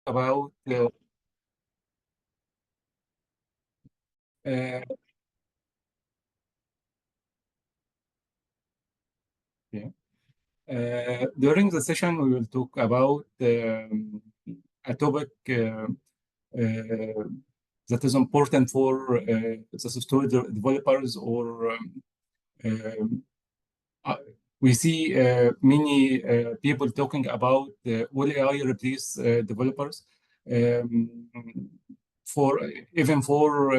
about uh, yeah. During the session, we will talk about a topic that is important for the software developers, or um, uh, we see many people talking about will AI replace developers. Um, for even for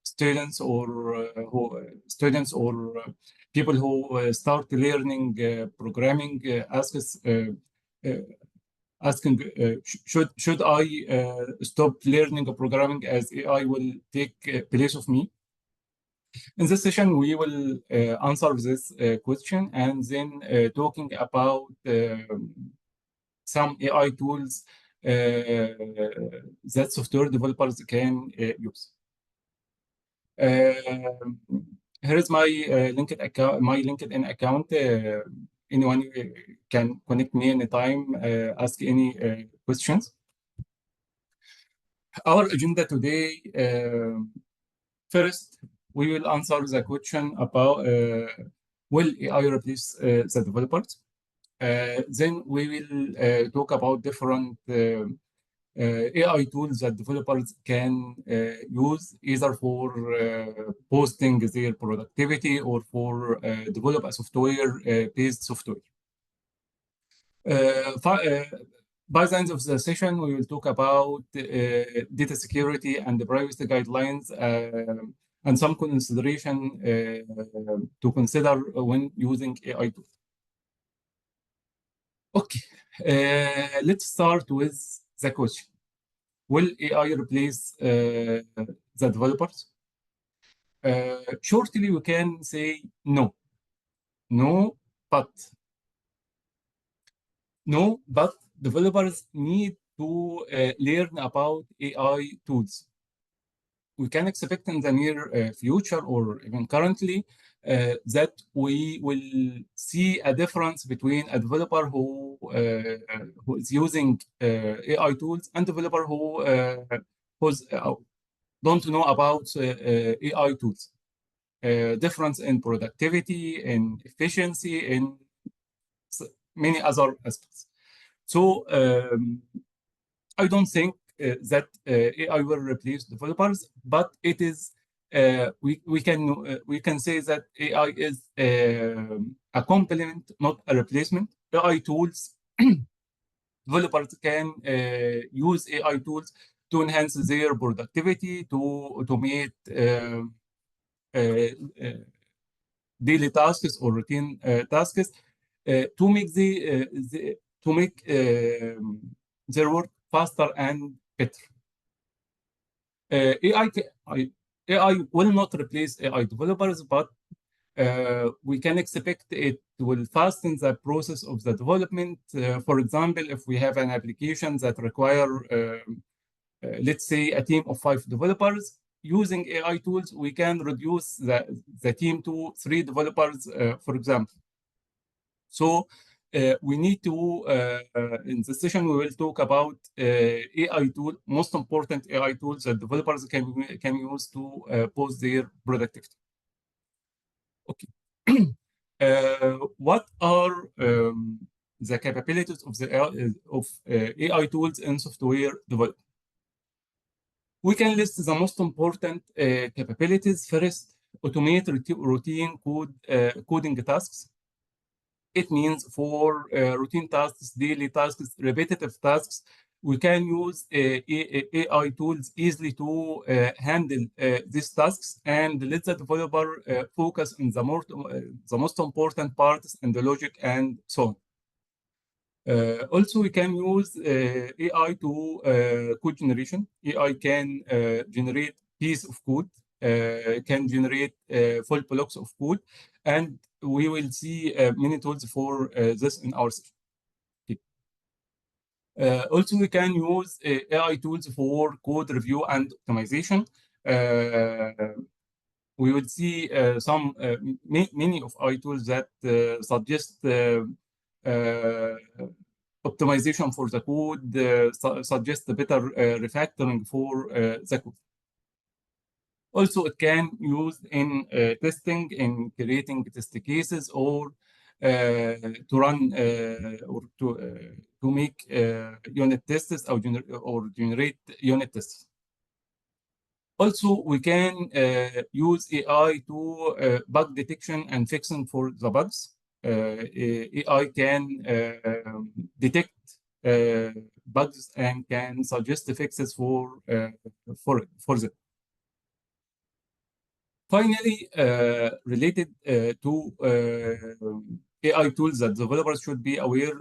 students, or students, or people who start learning programming, uh, asking, should I stop learning programming as AI will take place of me? In this session, we will answer this question, and then talking about some AI tools that software developers can use. Here is my LinkedIn account. Anyone can connect me anytime, ask any questions. Our agenda today, first, we will answer the question about will AI replace the developers? Then we will talk about different AI tools that developers can use, either for boosting their productivity or for develop a software-based software. By the end of the session, we will talk about data security and the privacy guidelines, and some consideration to consider when using AI tools. Okay, let's start with the question. Will AI replace the developers? Shortly, we can say no. No, but developers need to learn about AI tools. We can expect in the near future, or even currently, that we will see a difference between a developer who is using AI tools and developer who's don't know about AI tools. Difference in productivity, in efficiency, in many other aspects. So I don't think that AI will replace developers, but it is we can say that AI is a complement, not a replacement. AI tools, developers can use AI tools to enhance their productivity, to automate daily tasks or routine tasks, to make their work faster and better. AI will not replace AI developers, but we can expect it will fasten the process of the development. For example, if we have an application that require, let's say, a team of 5 developers, using AI tools, we can reduce the team to 3 developers, for example. So we need to, in this session, we will talk about AI tool, most important AI tools that developers can use to boost their productivity. Okay. What are the capabilities of AI tools in software development? We can list the most important capabilities. First, automate routine coding tasks. It means for routine tasks, daily tasks, repetitive tasks, we can use AI tools easily to handle these tasks and let the developer focus on the most important parts and the logic and so on. Also, we can use AI to code generation. AI can generate piece of code, can generate full blocks of code, and we will see many tools for this in our session. Okay. Also, we can use AI tools for code review and optimization. We will see many of AI tools that suggest optimization for the code, suggest better refactoring for the code. Also, it can use in testing, in creating test cases, or to run or to make unit tests or generate unit tests. Also, we can use AI to bug detection and fixing for the bugs. AI can detect bugs and can suggest fixes for them. Finally, related to AI tools that developers should be aware,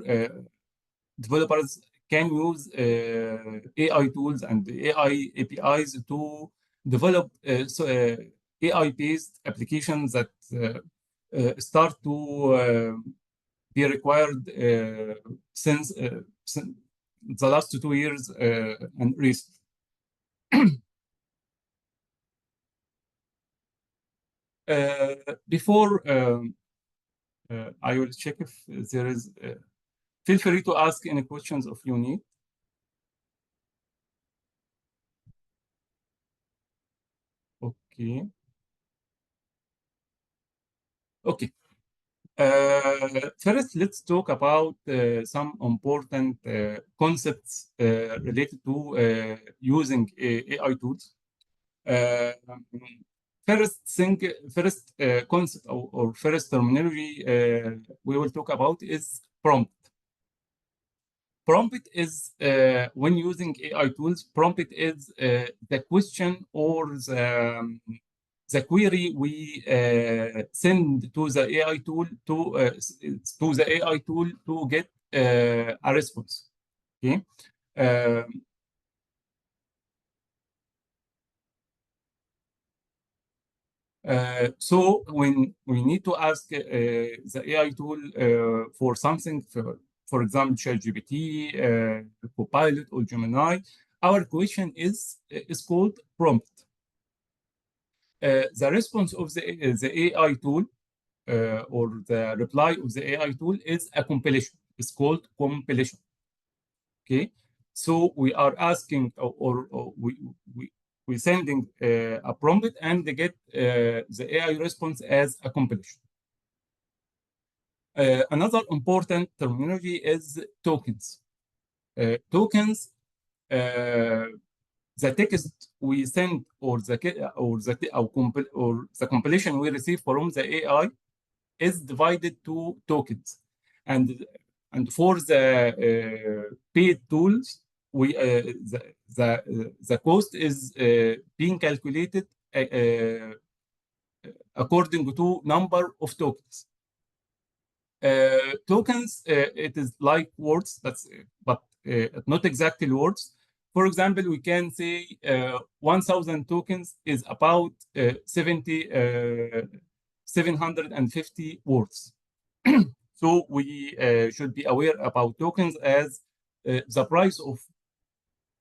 developers can use AI tools and AI APIs to develop AI-based applications that start to be required since the last 2 years and recent. Before I will check if there is, feel free to ask any questions if you need. Okay. Okay. First, let's talk about some important concepts related to using AI tools. First concept or first terminology we will talk about is prompt. Prompt is when using AI tools, prompt is the question or the query we send to the AI tool to get a response. Okay. So when we need to ask the AI tool for something, for example, ChatGPT, Copilot, or Gemini, our question is called prompt. The response of the AI tool or the reply of the AI tool is a compilation. It's called compilation. Okay, so we are asking or we're sending a prompt and they get the AI response as a compilation. Another important terminology is tokens. Tokens, the text we send or the compilation we receive from the AI is divided to tokens, and for the paid tools, the cost is being calculated according to number of tokens. Tokens, it is like words, but not exactly words. For example, we can say 1,000 tokens is about 750 words. So we should be aware about tokens as the price or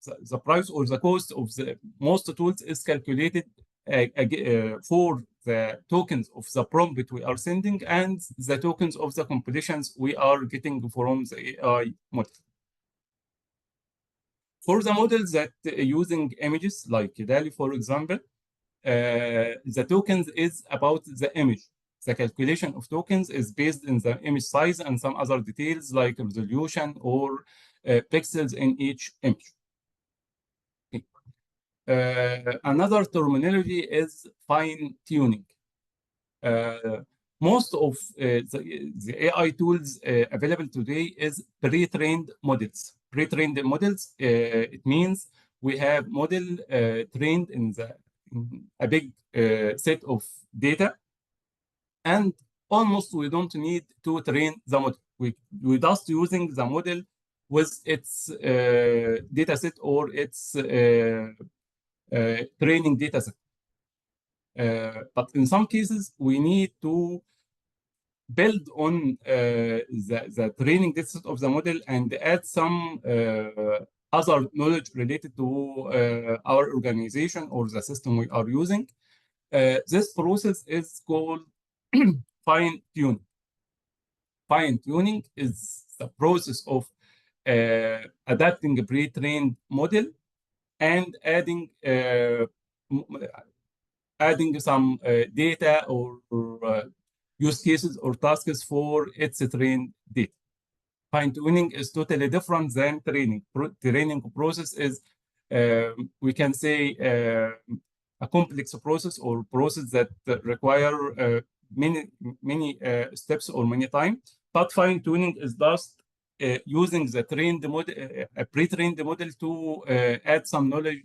the cost of the most tools is calculated for the tokens of the prompt we are sending and the tokens of the compilation we are getting from the AI model. For the models that using images like DALL-E, for example, the tokens is about the image. The calculation of tokens is based in the image size and some other details like resolution or pixels in each image. Okay. Another terminology is fine-tuning. Most of the AI tools available today is pre-trained models. Pre-trained models, it means we have model trained in a big set of data, and almost we don't need to train the model. We just using the model with its data set or its training data set. But in some cases, we need to build on the training data set of the model and add some other knowledge related to our organization or the system we are using. This process is called fine-tuning. Fine-tuning is the process of adapting a pre-trained model and adding some data or use cases or tasks for its trained data. Fine-tuning is totally different than training. Training process is, we can say, a complex process or process that require many steps or many time. But fine-tuning is just using the trained model, a pre-trained model to add some knowledge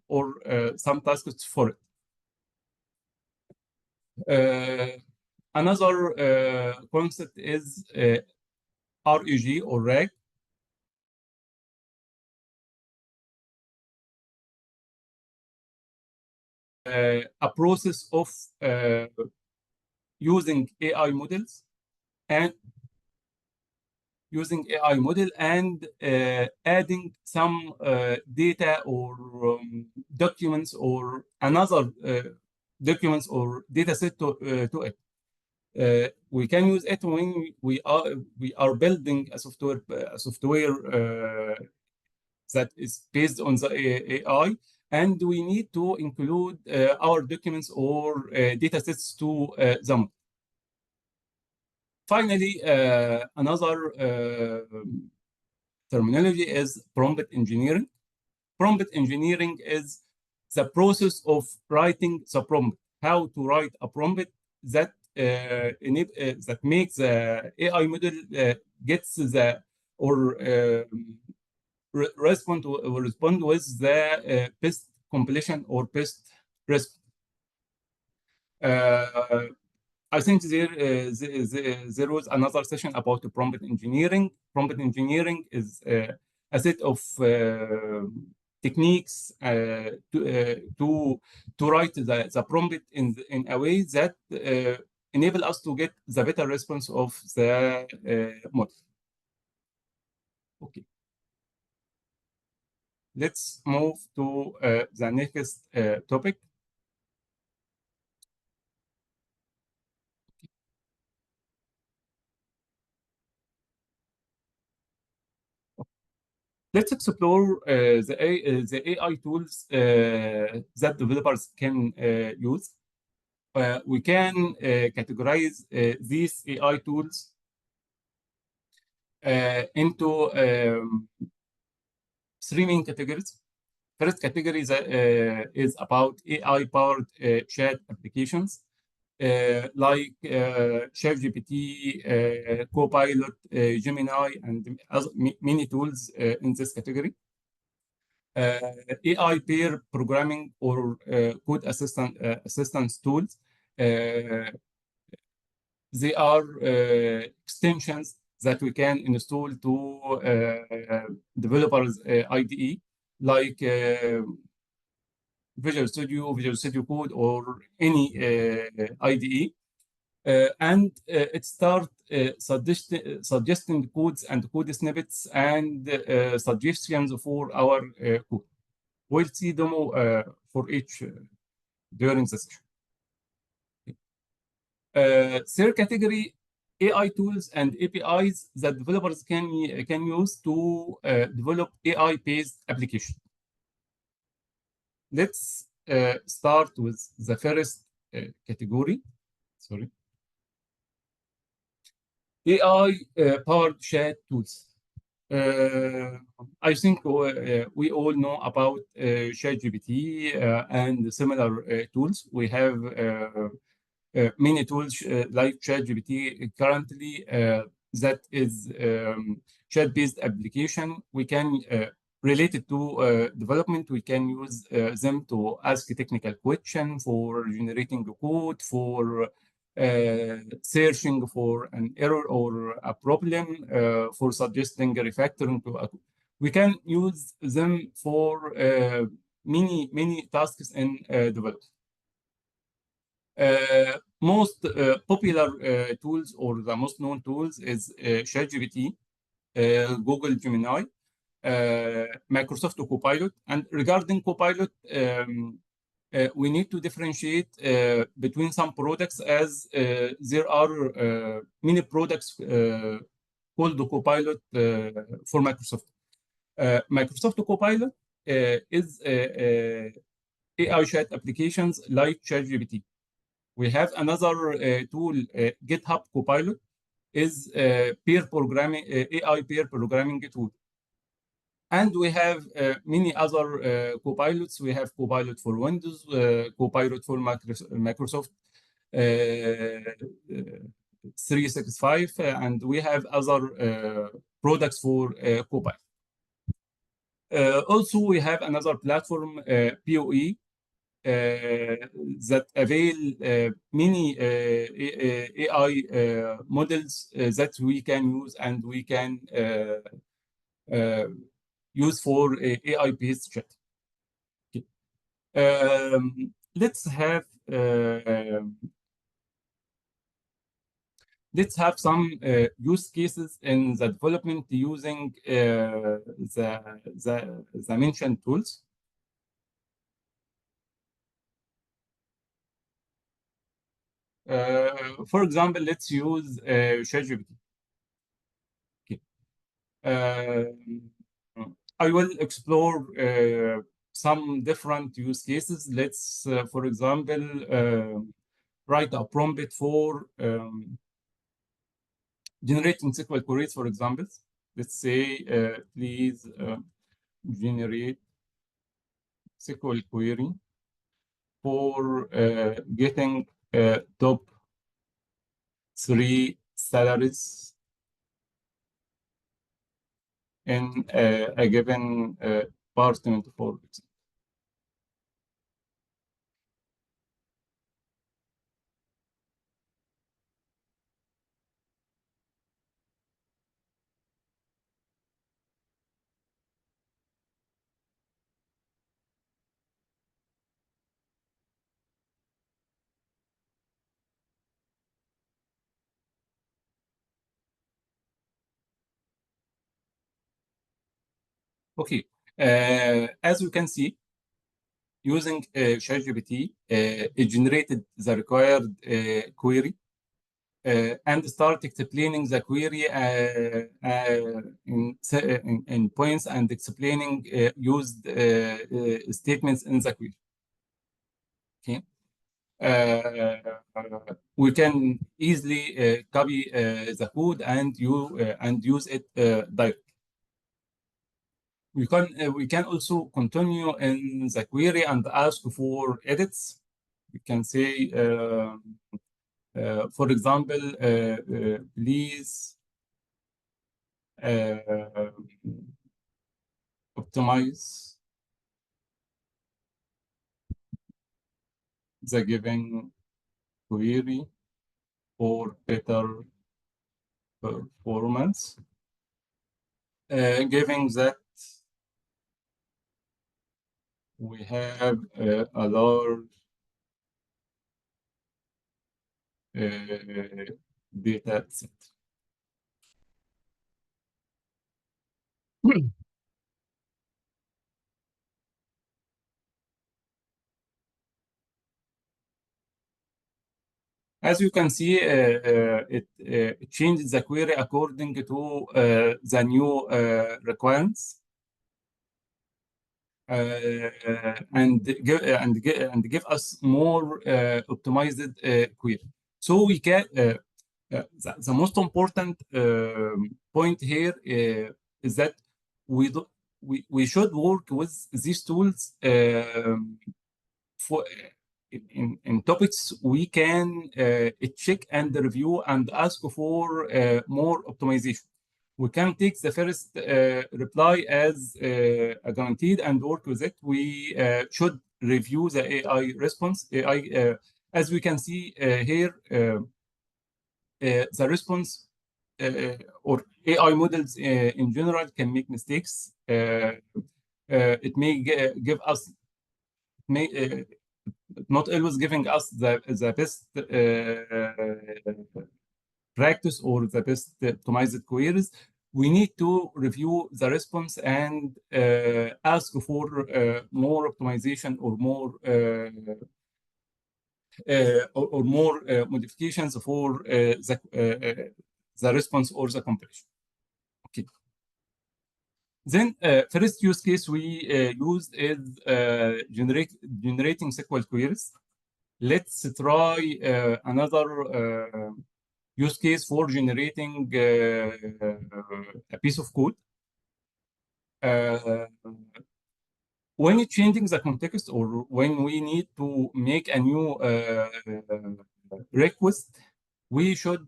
or some tasks for it. Another concept is REG or RAG. A process of using AI models and adding some data or documents or another documents or data set to it. We can use it when we are building a software that is based on the AI, and we need to include our documents or data sets to them. Finally, another terminology is prompt engineering. Prompt engineering is the process of writing the prompt, how to write a prompt that that makes the AI model gets the or respond with the best completion or best response. I think there was another session about the prompt engineering. Prompt engineering is a set of techniques to write the prompt in a way that enable us to get the better response of the model. Okay. Let's move to the next topic. Let's explore the AI tools that developers can use. We can categorize these AI tools into three main categories. First category is about AI-powered chat applications like ChatGPT, Copilot, Gemini, and many tools in this category. AI pair programming or code assistance tools. They are extensions that we can install to developers IDE, like Visual Studio Code, or any IDE. And it starts suggesting codes and code snippets and suggestions for our code. We'll see demo for each during the session. Third category, AI tools and APIs that developers can use to develop AI-based applications. Let's start with the first category. Sorry. AI-powered chat tools. I think we all know about ChatGPT and similar tools. We have many tools like ChatGPT currently that is chat-based application. We can related to development, we can use them to ask a technical question, for generating the code, for searching for an error or a problem, for suggesting a refactoring to a. We can use them for many tasks in development. Most popular tools or the most known tools is ChatGPT, Google Gemini, Microsoft Copilot. And regarding Copilot, we need to differentiate between some products, as there are many products called the Copilot for Microsoft. Microsoft Copilot is AI chat applications like ChatGPT. We have another tool, GitHub Copilot, is peer programming, AI peer programming tool. And we have many other Copilots. We have Copilot for Windows, Copilot for Microsoft 365, and we have other products for Copilot. Also, we have another platform, POE, that avail many AI models that we can use and we can use for AI-based chat. Okay. Let's have some use cases in the development using the mentioned tools. For example, let's use ChatGPT. Okay. I will explore some different use cases. Let's, for example, write a prompt for generating SQL queries, for example. Let's say, please generate SQL query for getting top 3 salaries in a given department, for example. Okay, as you can see, using ChatGPT, it generated the required query and start explaining the query in points and explaining used statements in the query. Okay. We can easily copy the code and use it directly. We can also continue in the query and ask for edits. We can say, for example, please optimize the given query for better performance, given that we have a large data set. As you can see, it changes the query according to the new requirements. And give us more optimized query. So we can the most important point here is that we should work with these tools for in topics we can check and review and ask for more optimization. We can take the first reply as guaranteed and work with it. We should review the AI response. As we can see here, the response or AI models in general can make mistakes. It may give us, not always giving us the best practice or the best optimized queries. We need to review the response and ask for more optimization or more modifications for the response or the compression. Then first use case we used is generating SQL queries. Let's try another use case for generating a piece of code. When changing the context or when we need to make a new request, we should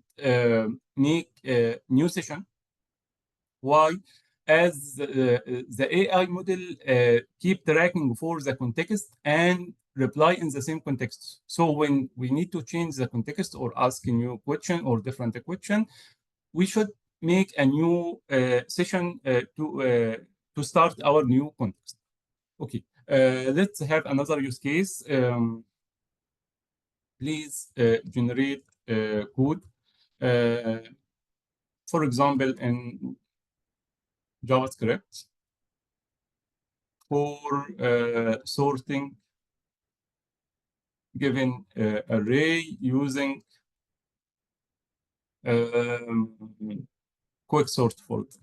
make a new session. Why? As the AI model keep tracking for the context and reply in the same context. So when we need to change the context or ask a new question or different question, we should make a new session to start our new context. Okay, let's have another use case. Please generate code. For example, in JavaScript for sorting given array using quick sort for it.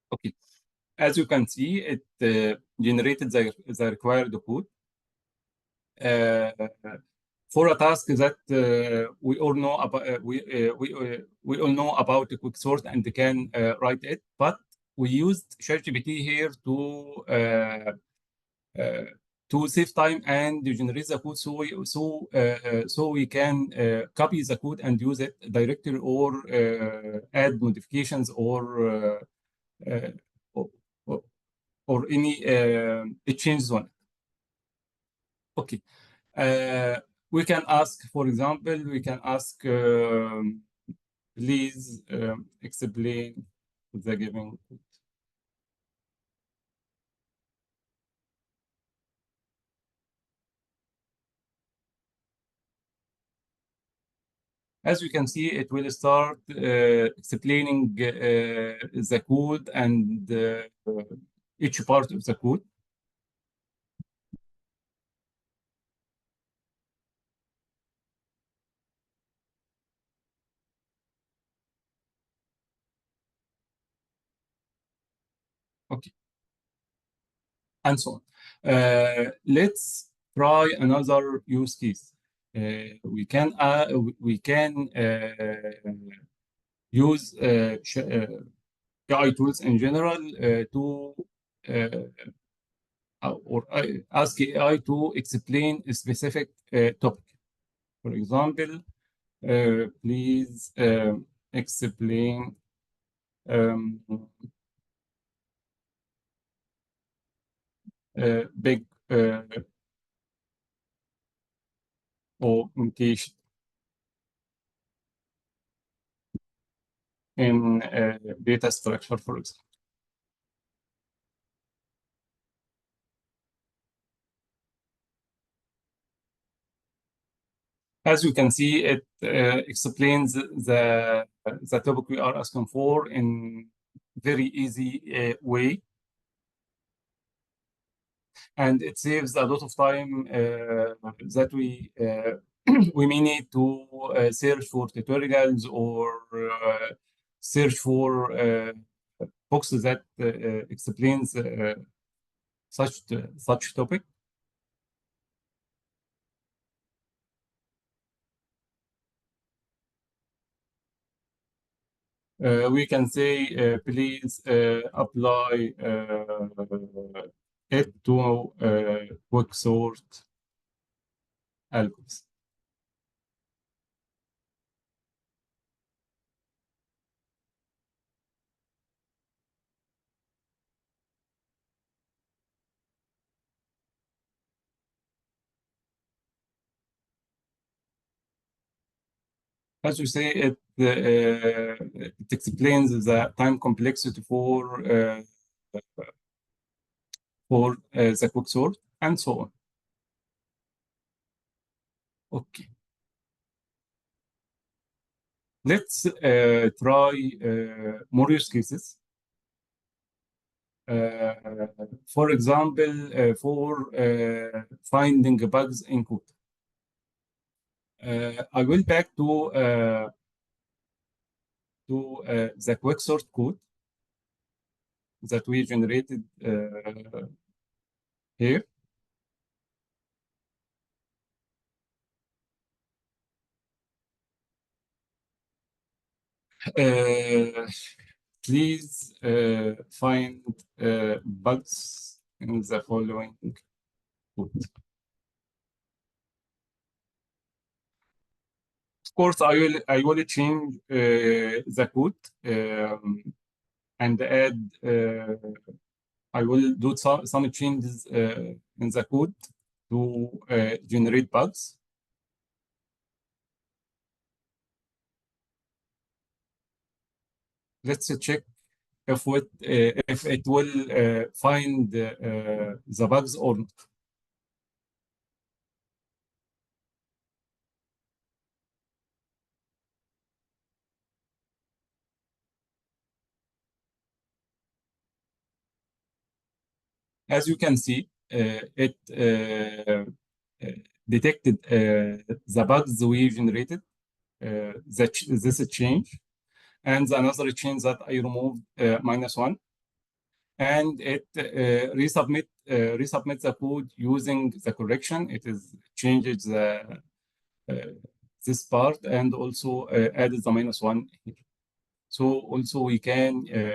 Okay, as you can see, it generated the required code for a task that we all know about. We all know about the quick sort and can write it, but we used ChatGPT here to save time and generate the code, so we can copy the code and use it directly, or add modifications or uh, or, or any changes on it. Okay, we can ask, for example, we can ask, please explain the given code. As you can see, it will start explaining the code and each part of the code. Okay, and so on. Let's try another use case. We can use AI tools in general to or ask AI to explain a specific topic. For example, please explain big augmentation in data structure, for example. As you can see, it explains the topic we are asking for in very easy way, and it saves a lot of time that we we may need to search for tutorials or search for books that explains such topic. We can say, please apply it to quick sort algorithms. As you say, it explains the time complexity for the quicksort and so on. Okay, let's try more use cases. For example, for finding bugs in code. I will back to the quicksort code that we generated here. Please find bugs in the following code. Of course, I will change the code and add. I will do some changes in the code to generate bugs. Let's check if it will find the bugs or not. As you can see, it detected the bugs we generated, this change, and another change that I removed -1, and it resubmit the code using the correction. It is changed this part and also added the -1 here. So also we can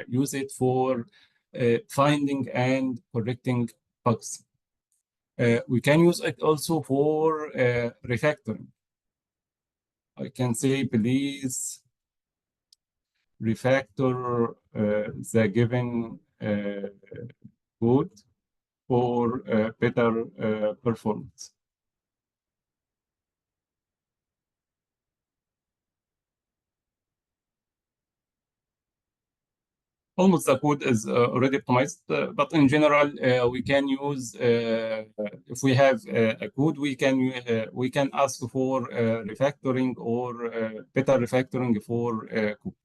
use it for finding and correcting bugs. We can use it also for refactoring. I can say, please refactor the given code for better performance. Almost the code is already optimized, but in general, we can use if we have a code, we can ask for refactoring or better refactoring for code.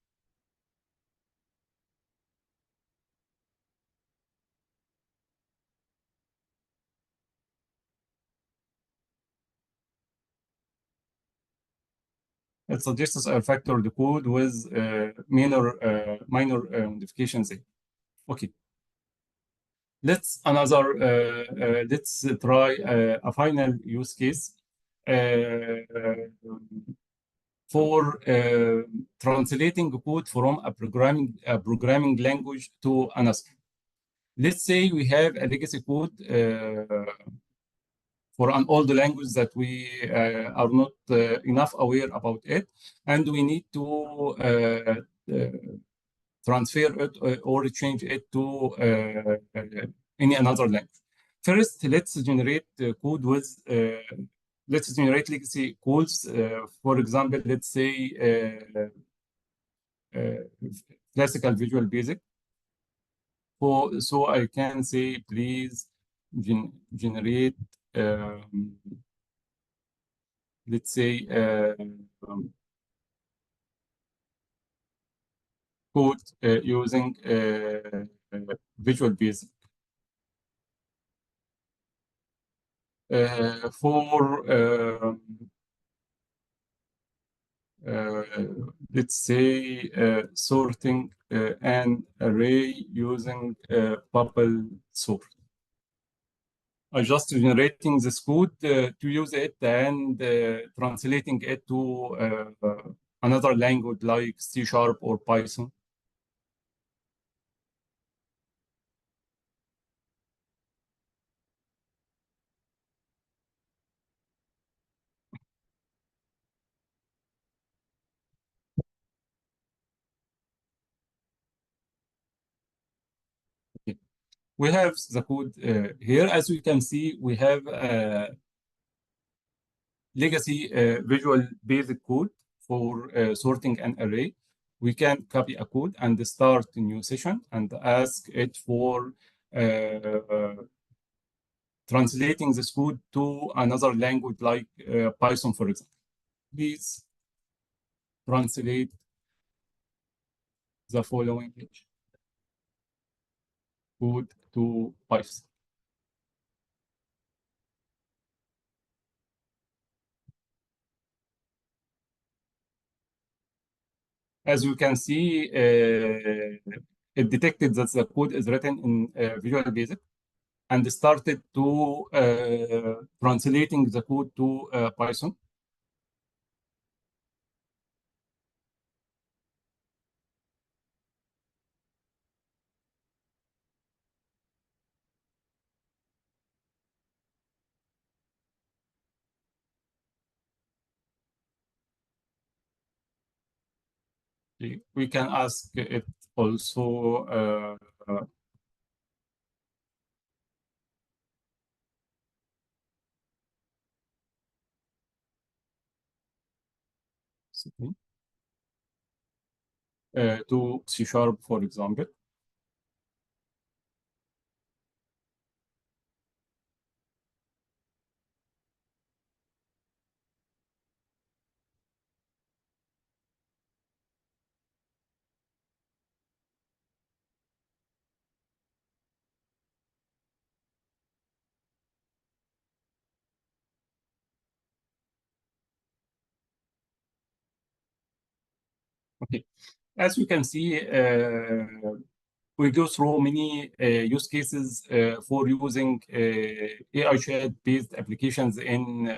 It suggests I refactor the code with minor modifications. Okay. Let's try a final use case for translating code from a programming language to another. Let's say we have a legacy code for an old language that we are not enough aware about it, and we need to transfer it or change it to any another language. First, let's generate code with let's generate legacy codes. For example, let's say classical Visual Basic. So I can say, please generate, let's say, code using Visual Basic. For let's say sorting an array using bubble sort. I just generating this code to use it and translating it to another language like C# or Python. We have the code here. As you can see, we have legacy visual basic code for sorting an array. We can copy a code and start a new session and ask it for translating this code to another language like Python, for example. Please translate the following code to Python. As you can see, it detected that the code is written in Visual Basic and started to translating the code to Python. We can ask it also to C#, for example. Okay. As you can see, we go through many use cases for using AI chat-based applications in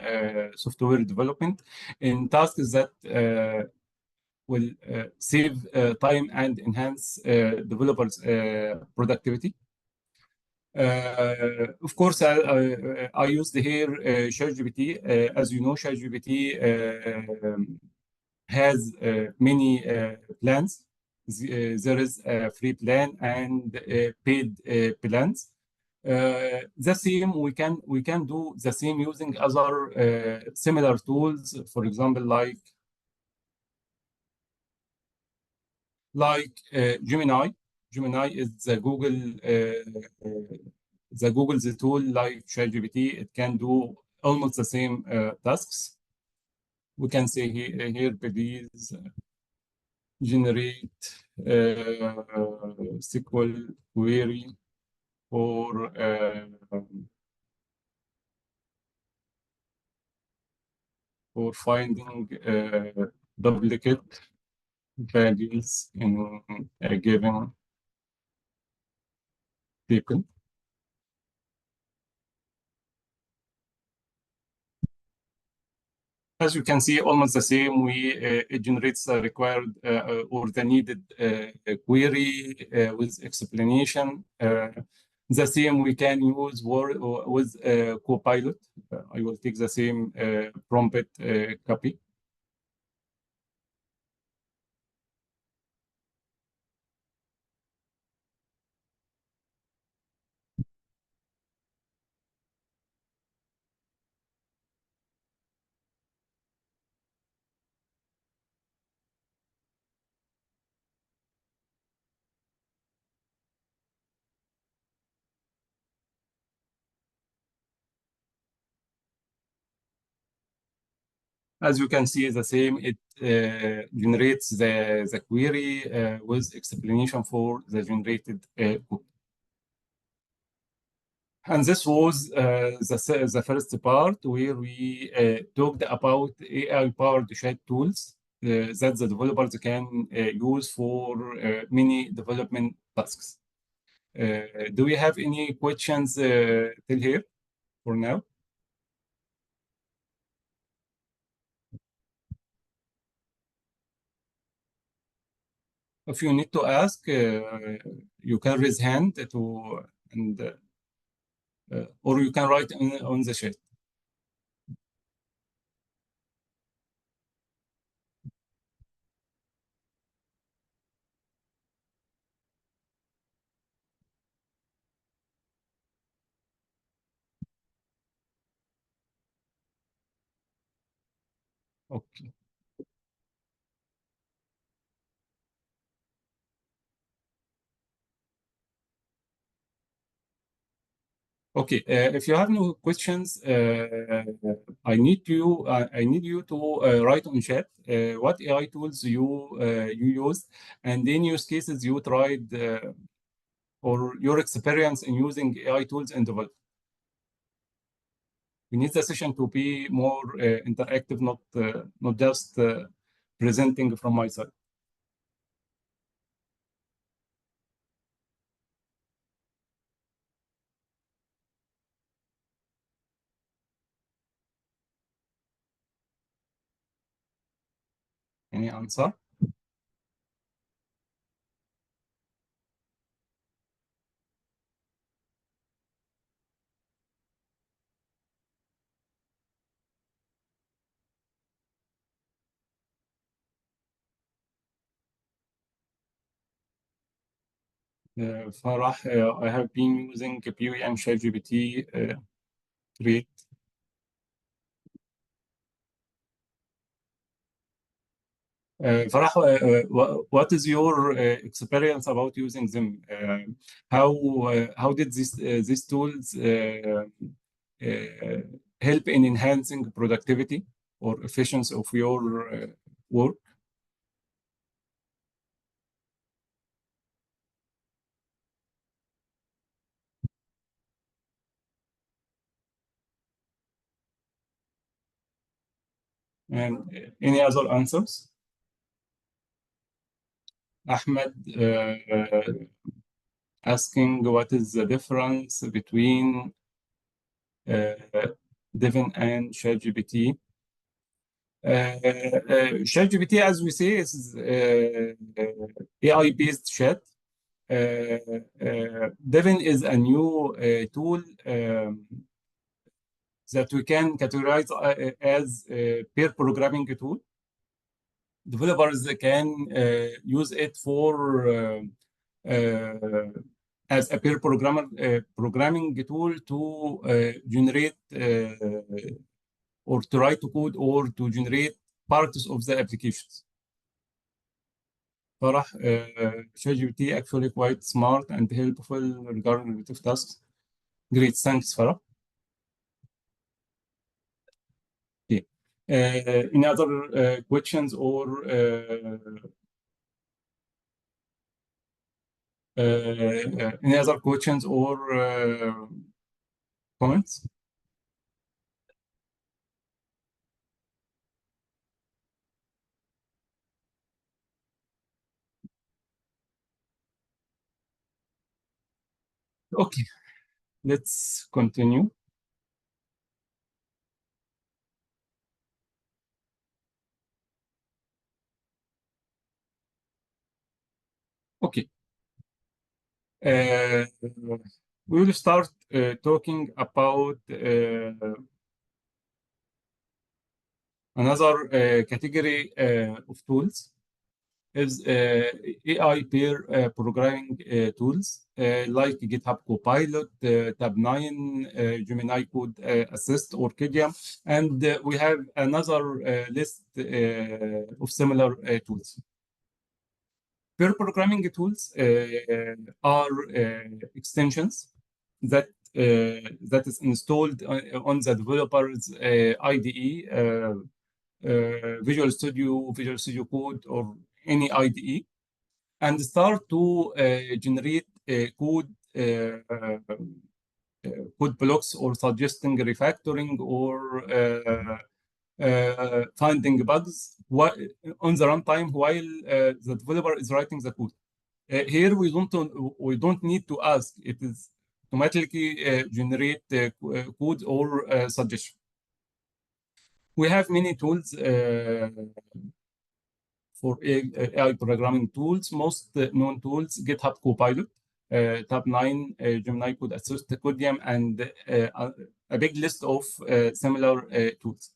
software development in tasks that will save time and enhance developers' productivity. Of course, I used here ChatGPT. As you know, ChatGPT has many plans. There is a free plan and paid plans. The same we can do the same using other similar tools. For example, like Gemini. Gemini is the Google's tool like ChatGPT. It can do almost the same tasks. We can say here please generate SQL query for finding duplicate values in a given table. As you can see, almost the same. It generates the required or the needed query with explanation. The same we can use with Copilot. I will take the same prompt copy. As you can see, the same. It generates the query with explanation for the generated code. And this was the first part where we talked about AI-powered chat tools that the developers can use for many development tasks. Do we have any questions till here for now? If you need to ask, you can raise hand and or you can write on the chat. Okay. Okay. If you have no questions, I need you to write on chat what AI tools you use and any use cases you tried or your experience in using AI tools in development. We need the session to be more interactive, not just presenting from my side. Any answer? Farah, I have been using PUE and ChatGPT. Great. Farah, what is your experience about using them? How did these tools uh, help in enhancing productivity or efficiency of your work? And any other answers? Ahmed asking what is the difference between uh, Devin and ChatGPT. ChatGPT, as we say, is AI-based chat. Devin is a new tool that we can categorize as a pair programming tool. Developers can use it for as a pair programming tool to generate or to write code or to generate parts of the applications. Farah, ChatGPT actually quite smart and helpful regarding repetitive tasks. Great, thanks, Farah. Okay. Any other questions or any other questions or comments? Okay, let's continue. Okay. We will start talking about another category of tools is AI pair programming tools like GitHub Copilot, Tab9, Gemini Code Assist, or Kidium. And we have another list of similar tools. Pair programming tools are extensions that that is installed on the developer's IDE, Visual Studio Code, or any IDE, and start to generate code blocks or suggesting refactoring or finding bugs on the runtime while the developer is writing the code. Here we don't need to ask; it is automatically generate code or suggestion. We have many tools for AI programming tools. Most known tools: GitHub Copilot, Tab9, Gemini Code Assist, Codium, and a big list of similar tools.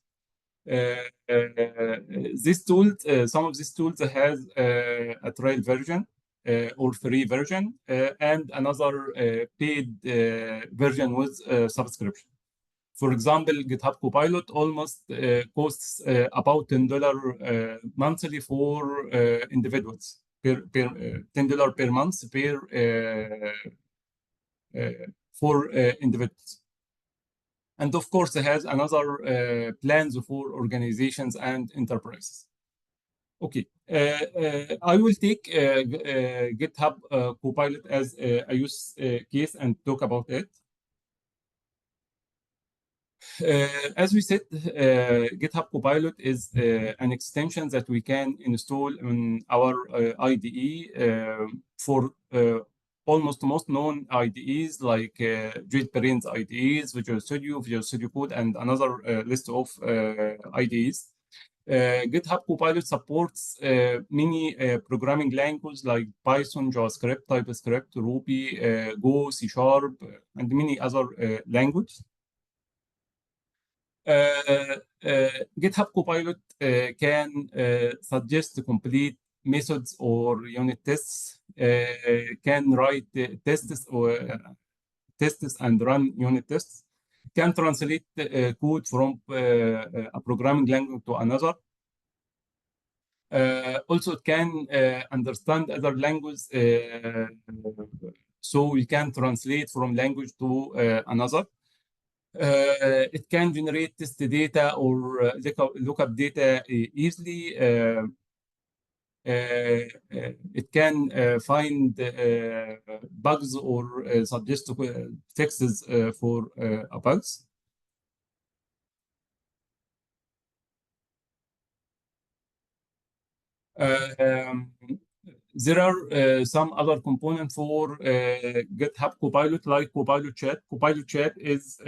These tools, some of these tools has a trial version or free version and another paid version with subscription. For example, GitHub Copilot almost costs about $10 monthly for individuals, per $10 per month for individuals. And of course, it has another plans for organizations and enterprises. Okay, I will take GitHub Copilot as a use case and talk about it. As we said, GitHub Copilot is an extension that we can install on our IDE for almost most known IDEs like JetBrains IDEs, Visual Studio Code, and another list of IDEs. GitHub Copilot supports many programming languages like Python, JavaScript, TypeScript, Ruby, Go, C#, and many other languages. GitHub Copilot can suggest complete methods or unit tests, can write tests and run unit tests, can translate code from a programming language to another. Also, it can understand other languages, so we can translate from language to another. It can generate test data or lookup data easily. It can find bugs or suggest fixes for bugs. There are some other components for GitHub Copilot, like Copilot Chat. Copilot Chat is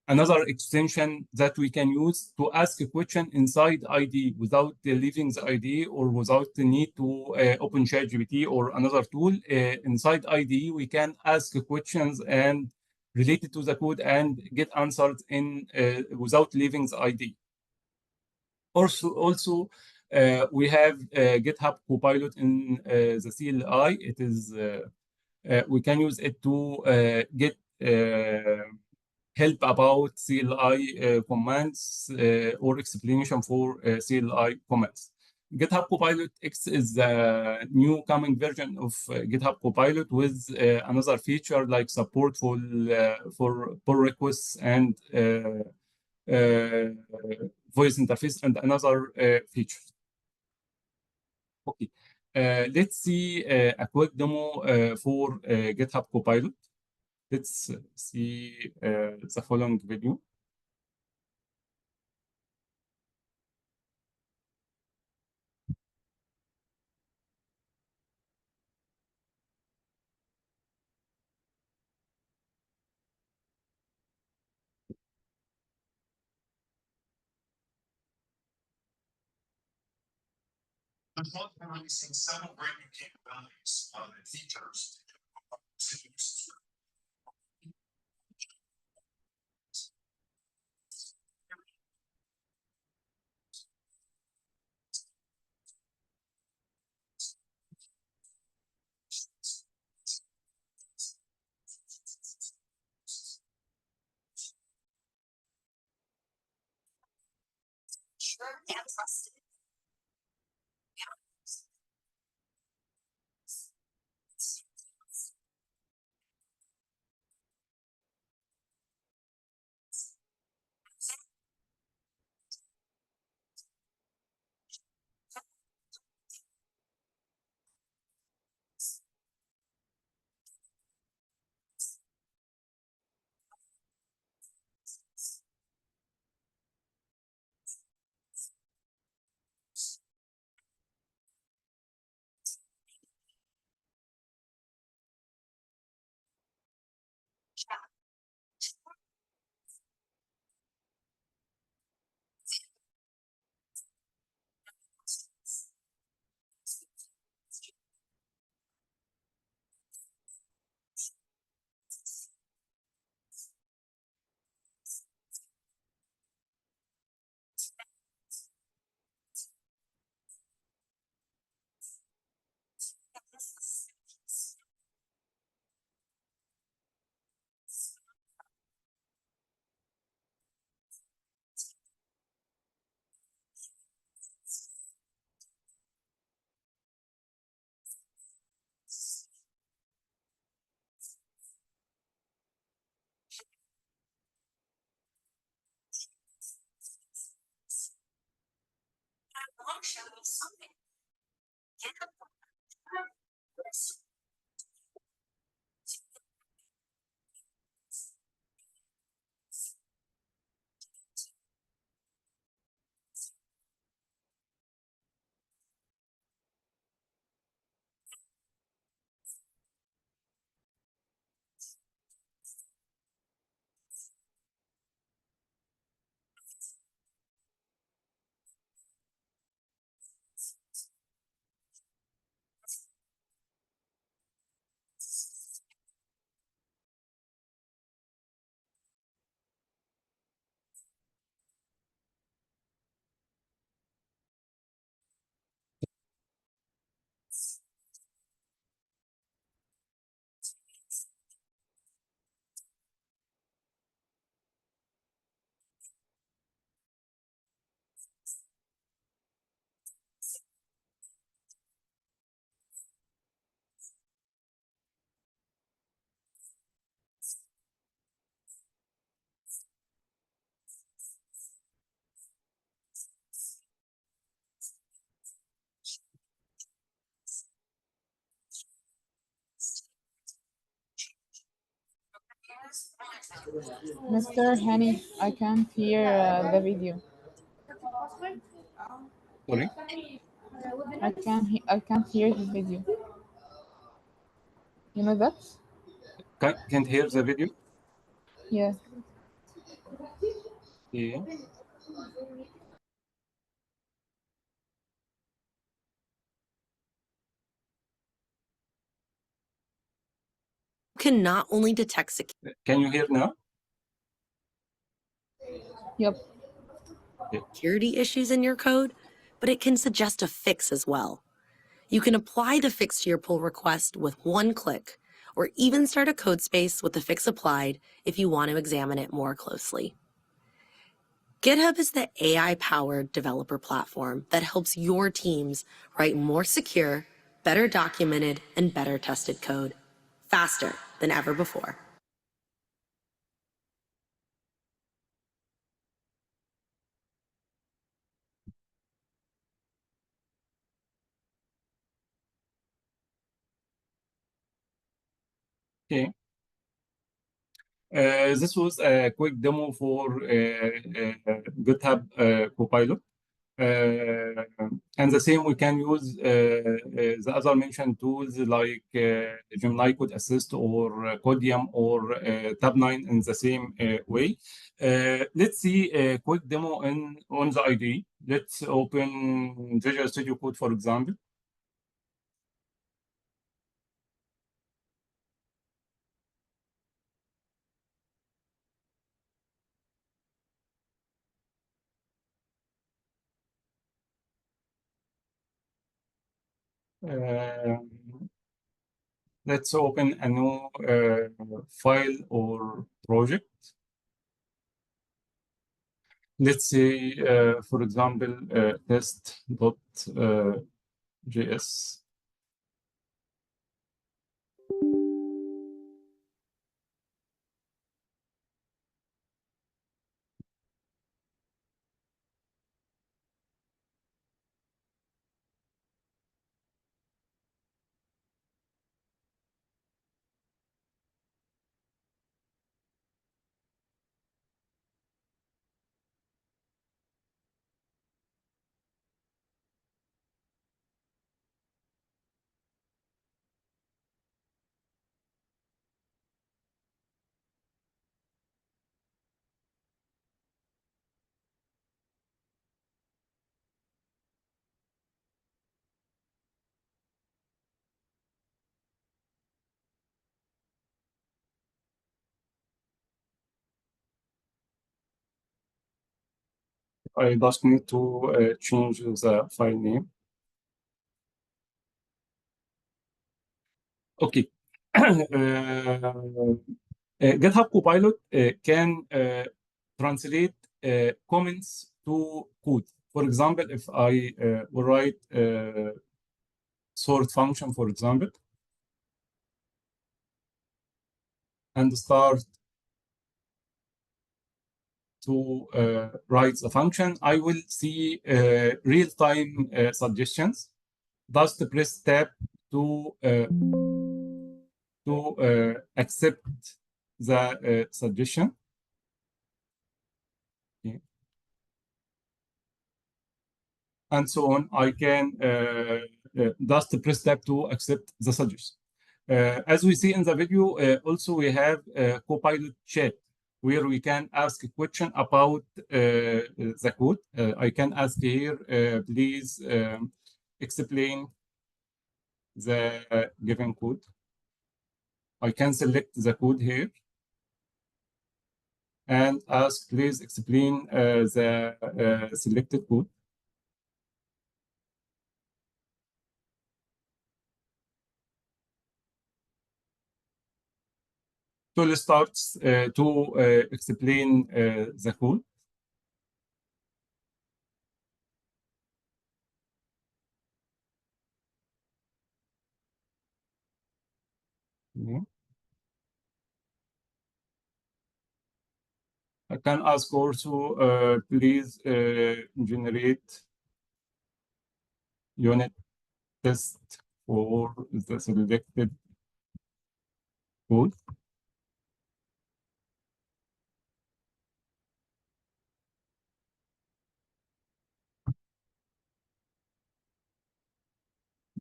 another extension that we can use to ask a question inside IDE without leaving the IDE or without the need to open ChatGPT or another tool. Inside IDE, we can ask questions and related to the code and get answers in without leaving the IDE. Also, we have GitHub Copilot in the CLI. It is we can use it to get help about CLI commands or explanation for CLI commands. GitHub Copilot X is the new coming version of GitHub Copilot with another feature like support for pull requests and voice interface and another feature. Okay, let's see a quick demo for GitHub Copilot. Let's see the following video. Releasing several brand new capabilities and features to users. Sure, and trusted. show you something. GitHub. Mr. Hany, I can't hear the video. Sorry. I can't hear the video. You know that? Can't hear the video. Yeah. Yeah. Can not only detect Can you hear now? Yep. security issues in your code, but it can suggest a fix as well. You can apply the fix to your pull request with one click, or even start a code space with the fix applied if you want to examine it more closely. GitHub is the AI-powered developer platform that helps your teams write more secure, better documented, and better tested code, faster than ever before. Okay. This was a quick demo for GitHub Copilot. And the same we can use the other mentioned tools like Gemini Code Assist or Codium or Tab9 in the same way. Let's see a quick demo on the IDE. Let's open Visual Studio Code, for example. Let's open a new file or project. Let's say, for example, test.js. I just need to change the file name. Okay. GitHub Copilot can translate comments to code. For example, if I will write sort function, for example, and start to write the function, I will see real-time suggestions. Just press tab to accept the suggestion. Okay. And so on. I can just press tab to accept the suggestion. As we see in the video, also we have Copilot chat, where we can ask a question about the code. I can ask here, please explain the given code. I can select the code here and ask, please explain the selected code. Tool starts to explain the code. Yeah. I can ask also, please generate unit test for the selected code.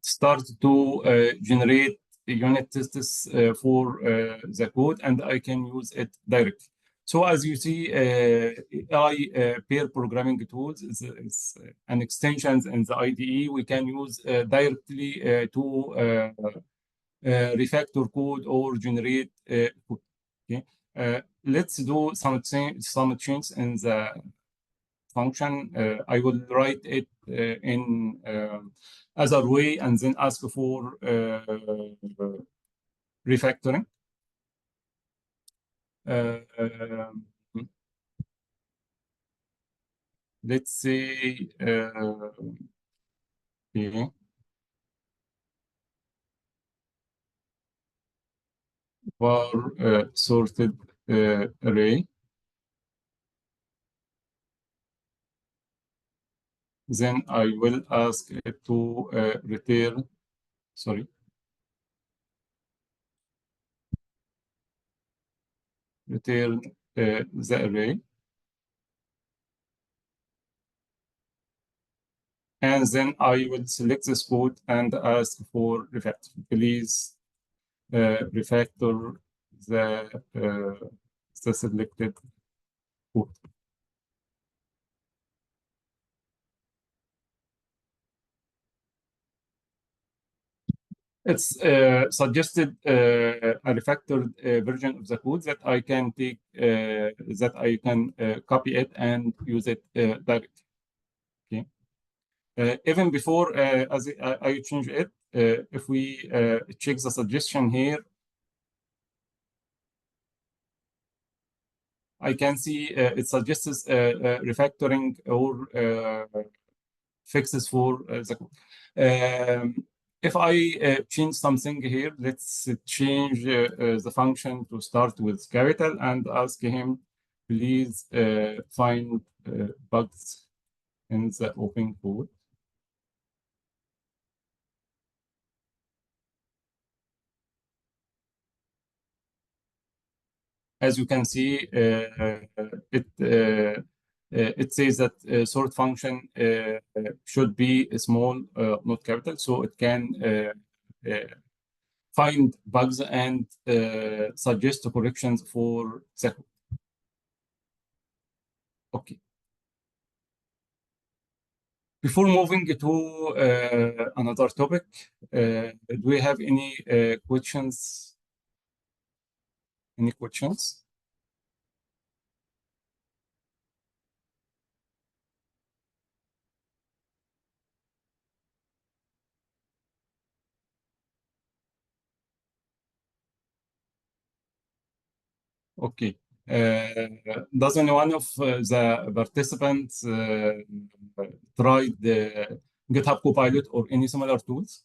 Start to generate unit tests for the code, and I can use it directly. So as you see, AI pair programming tools is an extension in the IDE we can use directly to refactor code or generate code. Okay, let's do some changes in the function. I will write it in other way and then ask for refactoring. Let's say okay. For sorted array, then I will ask it to return, return the array. And then I will select this code and ask for refactor. Please refactor the selected code. It's suggested a refactored version of the code that I can take, that I can copy it and use it directly. Okay. Even before as I change it, if we check the suggestion here, I can see it suggests refactoring or fixes for the code. If I change something here, let's change the function to start with capital and ask him, please find bugs in the open code. As you can see, it says that sort function should be small, not capital, so it can find bugs and suggest corrections for the code. Okay. Before moving to another topic, do we have any questions? Any questions? Okay. Does any one of the participants tried the GitHub Copilot or any similar tools?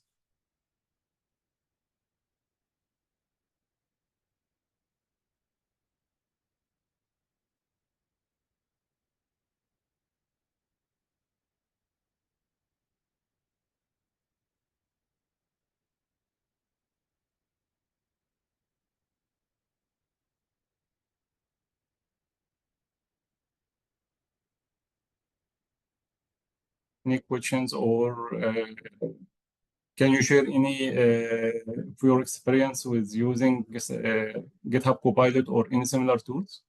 any questions, or can you share any of your experience with using GitHub Copilot or any similar tools?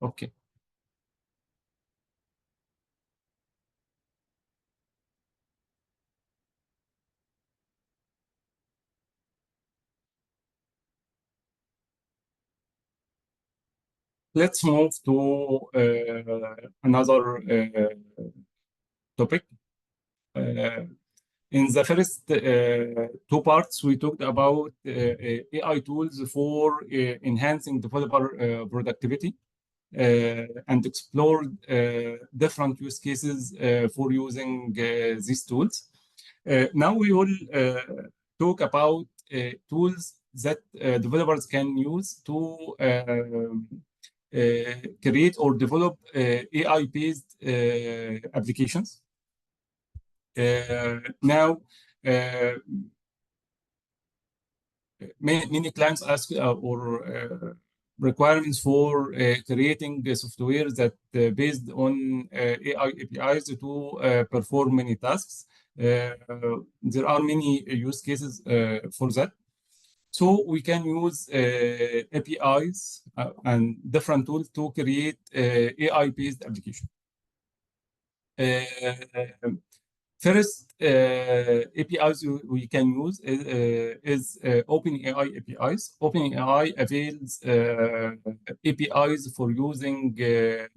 Okay. Let's move to another topic. In the first two parts, we talked about AI tools for enhancing developer productivity and explored different use cases for using these tools. Now we will talk about tools that developers can use to create or develop AI-based applications. Now, many clients ask or requirements for creating the software that based on AI APIs to perform many tasks. There are many use cases for that. So we can use APIs and different tools to create AI-based application. First, APIs we can use is OpenAI APIs. OpenAI avails APIs for using their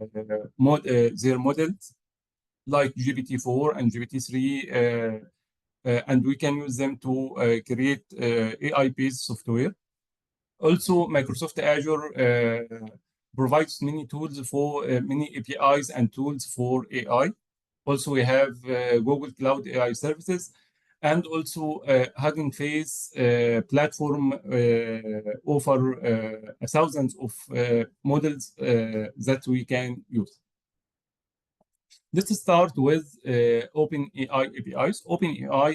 models like GPT-4 and GPT-3, and we can use them to create AI-based software. Also, Microsoft Azure provides many tools for many APIs and tools for AI. Also, we have Google Cloud AI Services, and also Hugging Face platform offer thousands of models that we can use. Let's start with OpenAI APIs. OpenAI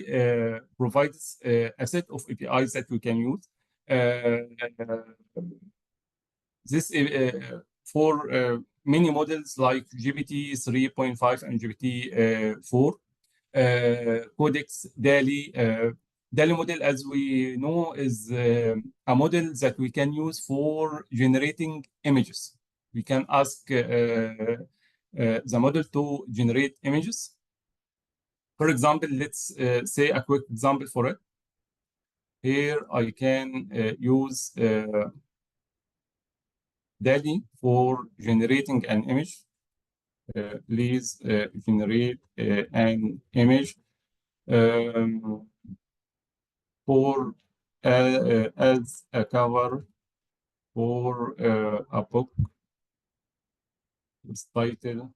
provides a set of APIs that we can use. This for many models like GPT 3.5 and GPT 4. Codex DALI. DALI model, as we know, is a model that we can use for generating images. We can ask the model to generate images. For example, let's say a quick example for it. Here I can use DALI for generating an image. Please generate an image for as a cover for a book. Its title: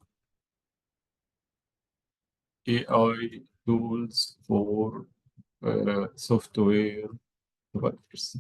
AI tools for software developers.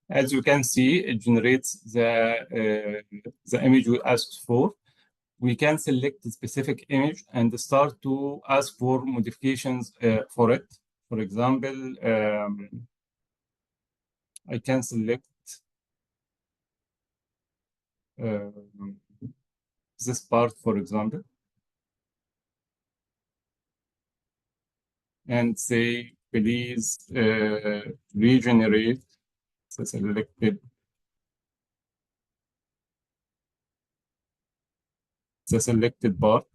As you can see, it generates the image we asked for. We can select the specific image and start to ask for modifications for it. For example, I can select this part, for example, and say, please regenerate the selected part.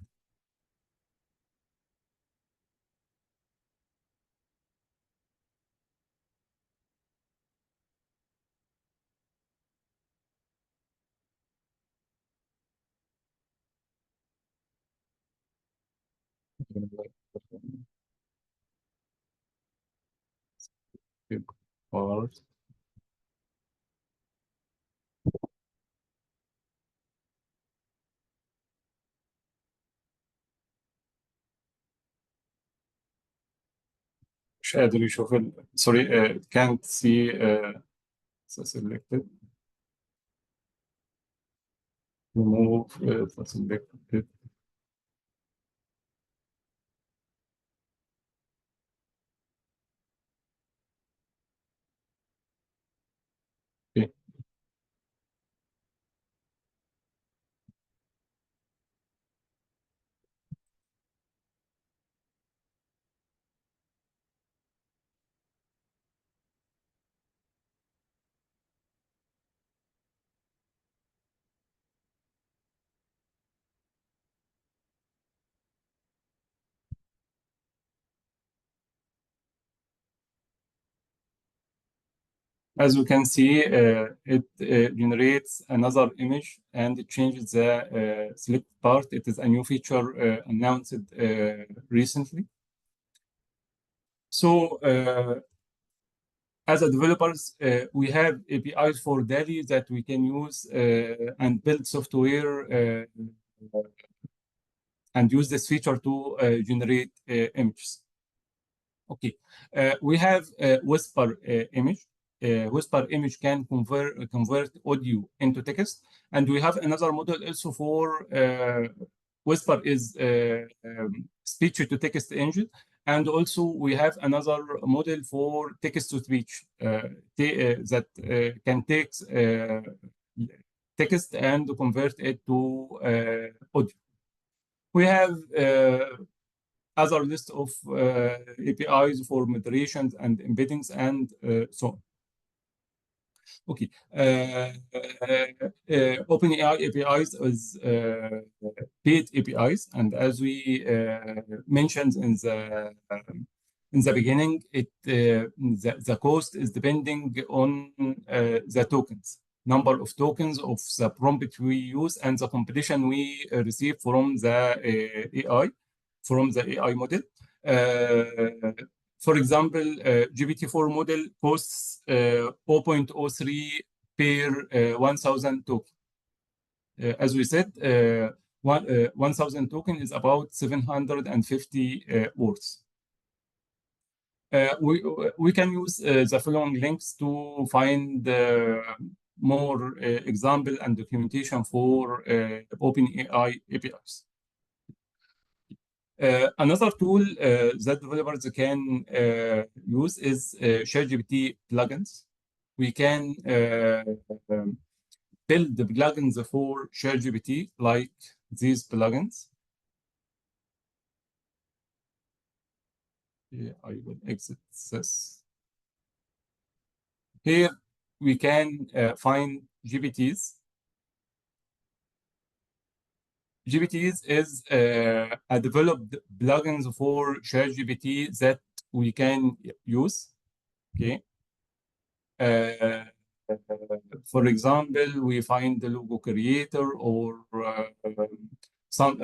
part. مش قادر يشوف sorry can't see selected. Remove selected. Okay. As you can see, it generates another image and it changes the select part. It is a new feature announced recently. So, as a developers, we have APIs for DALL-E that we can use and build software and use this feature to generate images. Okay, we have Whisper image. Whisper image can convert audio into text, and we have another model also for Whisper is speech to text engine, and also we have another model for text to speech that can take text and convert it to audio. We have other list of APIs for moderations and embeddings and so on. Okay, OpenAI APIs is paid APIs, and as we mentioned in the beginning, the cost is depending on the tokens, number of tokens of the prompt we use, and the competition we receive from the AI, from the AI model. For example, GPT-4 model costs 0.03 per 1,000 token. As we said, 1,000 token is about 750 words. We can use the following links to find more example and documentation for OpenAI APIs. Another tool that developers can use is ChatGPT plugins. We can build the plugins for ChatGPT like these plugins. Yeah, I will exit this. Here we can find GPTs. GPTs is a developed plugins for ChatGPT that we can use. Okay. For example, we find the logo creator or some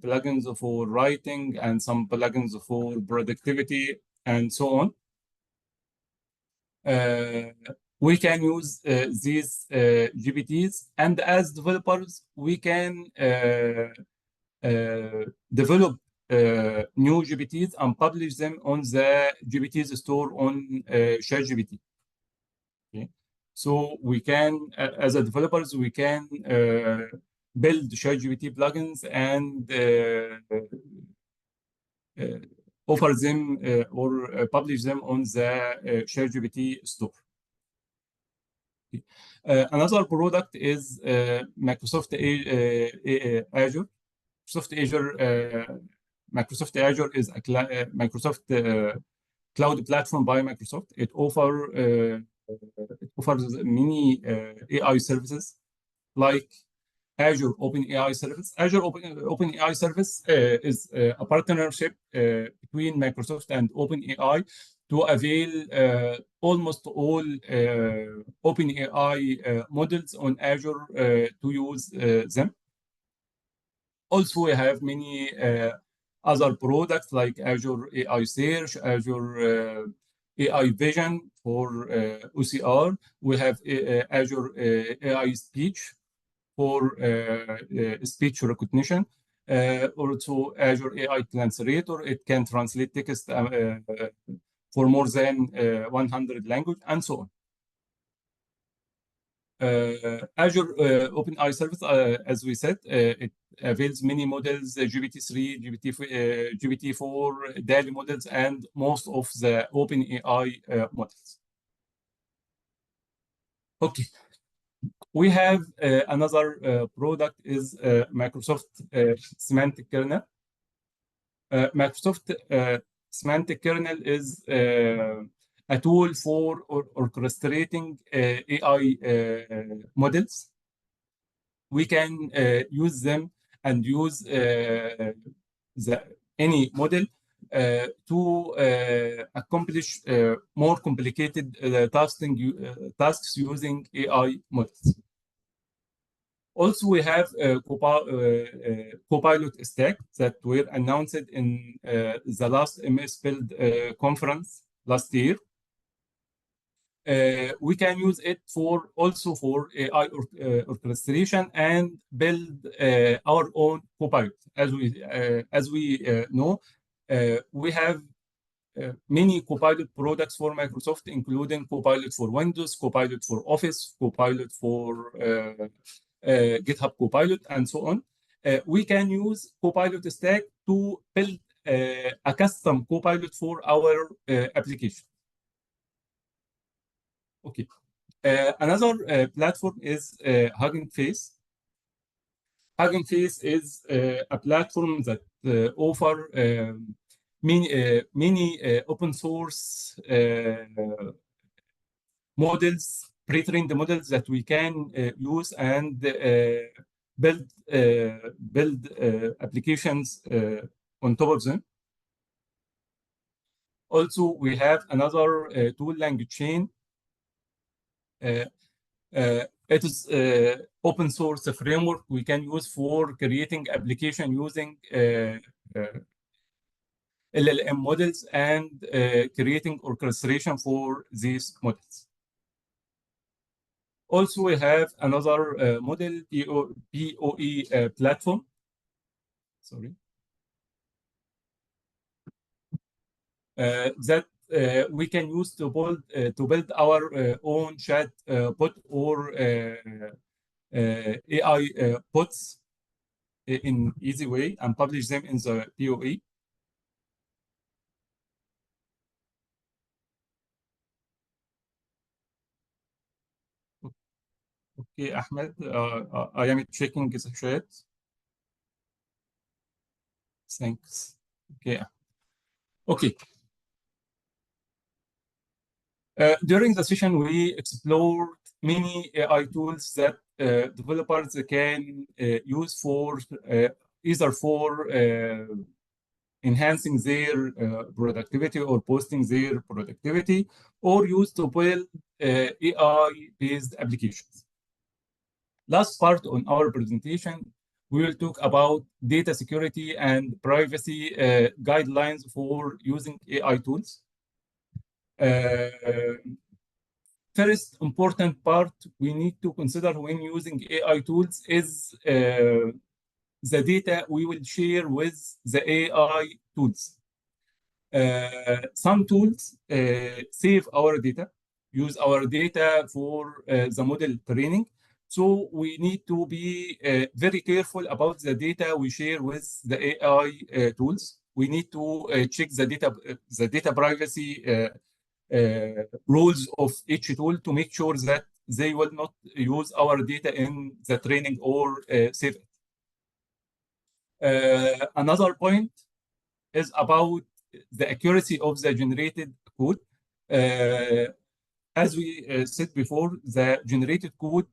plugins for writing and some plugins for productivity and so on. We can use these GPTs, and as developers, we can develop new GPTs and publish them on the GPTs store on ChatGPT. Okay. So we can, as a developers, we can build ChatGPT plugins and offer them or publish them on the ChatGPT store. Another product is Microsoft Azure. Microsoft Azure is a Microsoft cloud platform by Microsoft. It offers many AI services like Azure OpenAI Service. Azure OpenAI Service is a partnership between Microsoft and OpenAI to avail almost all OpenAI models on Azure to use them. Also, we have many other products like Azure AI Search, Azure AI vision for OCR. We have Azure AI speech for speech recognition. Also Azure AI translator. It can translate text for more than 100 languages and so on. Azure OpenAI service, as we said, it avails many models, GPT-3, GPT-4, DALL-E models, and most of the OpenAI models. Okay. We have another product is Microsoft Semantic Kernel. Microsoft Semantic Kernel is a tool for orchestrating AI models. We can use them and use any model to accomplish more complicated tasks using AI models. Also, we have Copilot stack that were announced in the last MS Build conference last year. We can use it also for AI orchestration and build our own Copilot. As we know, we have many Copilot products for Microsoft, including Copilot for Windows, Copilot for Office, Copilot for GitHub Copilot, and so on. We can use Copilot stack to build a custom Copilot for our application. Okay. Another platform is Hugging Face. Hugging Face is a platform that offer many open source models, pre-trained models that we can use and build applications on top of them. Also, we have another tool, Language Chain. It is open source framework we can use for creating application using LLM models and creating orchestration for these models. Also, we have another model, POE platform. Sorry. That we can use to build our own chat bot or AI bots in easy way and publish them in the POE. Okay, Ahmed, I am checking the chat. Thanks. Okay. Okay. During the session, we explored many AI tools that developers can use for either for enhancing their productivity or boosting their productivity, or used to build AI-based applications. Last part on our presentation, we will talk about data security and privacy guidelines for using AI tools. First important part we need to consider when using AI tools is the data we will share with the AI tools. Some tools save our data, use our data for the model training. So we need to be very careful about the data we share with the AI tools. We need to check the data privacy rules of each tool to make sure that they will not use our data in the training or save it. Another point is about the accuracy of the generated code. As we said before, the generated code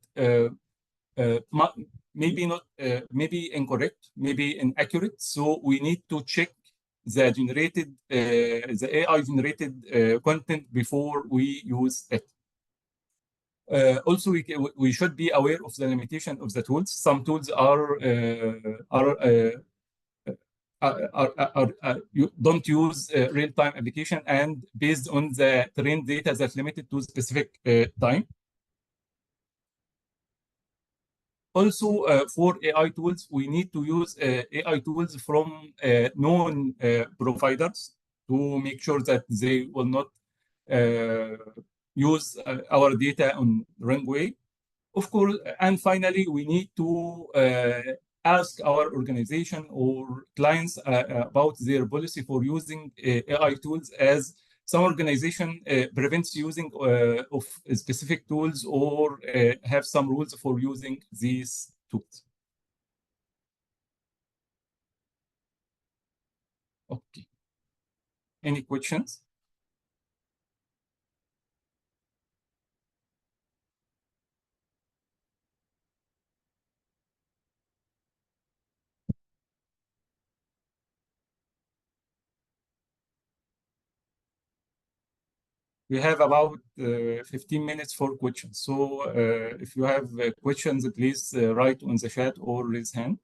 maybe incorrect, maybe inaccurate. So we need to check the AI generated content before we use it. Also, we should be aware of the limitation of the tools. Some tools you don't use real-time application and based on the trained data that's limited to specific time. Also, for AI tools, we need to use AI tools from known providers to make sure that they will not use our data on the wrong way. Of course, and finally, we need to ask our organization or clients about their policy for using AI tools, as some organization prevents using of specific tools or have some rules for using these tools. Okay. Any questions? We have about 15 minutes for questions. So if you have questions, please write on the chat or raise hand.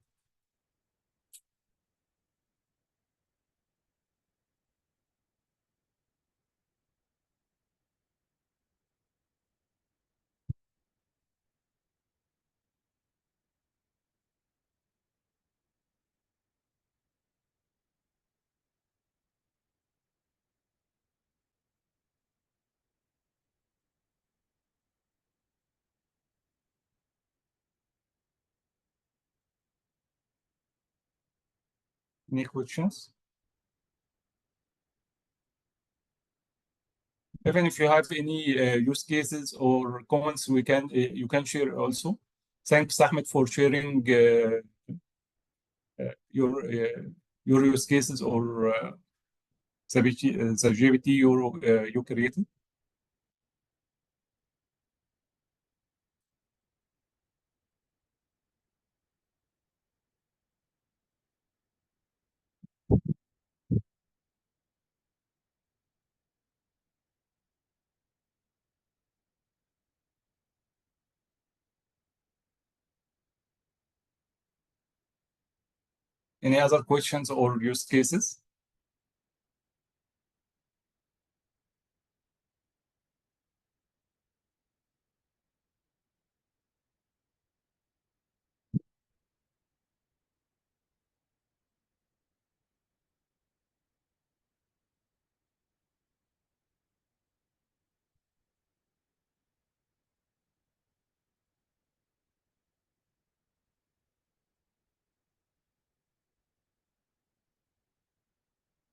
Any questions? Even if you have any use cases or comments, you can share also. Thanks, Ahmed, for sharing your use cases or the GPT you created. Any other questions or use cases?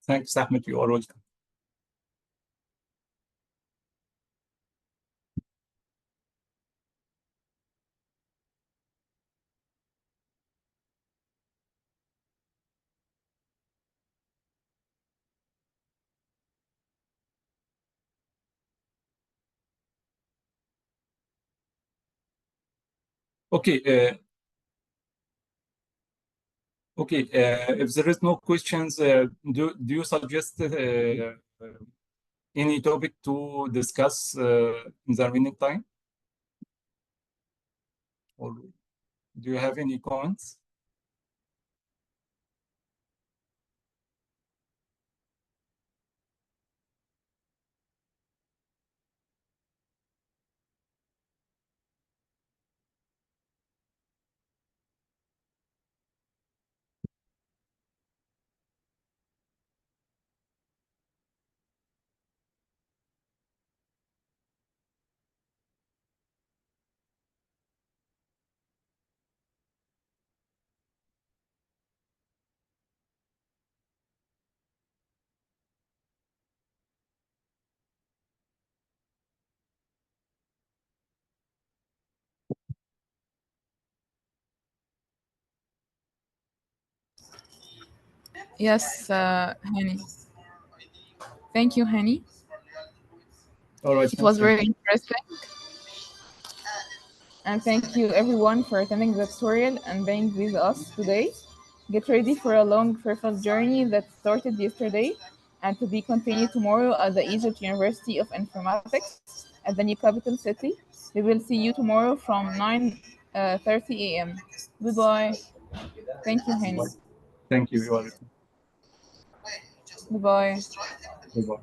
Thanks, Ahmed. You are welcome. Okay. If there is no questions, do you suggest any topic to discuss in the remaining time? Or do you have any comments? Yes, Hany. Thank you, Hany. All right. It was very interesting. And thank you everyone for attending the tutorial and being with us today. Get ready for a long, fearful journey that started yesterday and to be continued tomorrow at the Egypt University of Informatics at the new capital city. We will see you tomorrow from 9:30 a.m. Goodbye. Thank you, Hany. Thank you. You are welcome. Goodbye. Goodbye.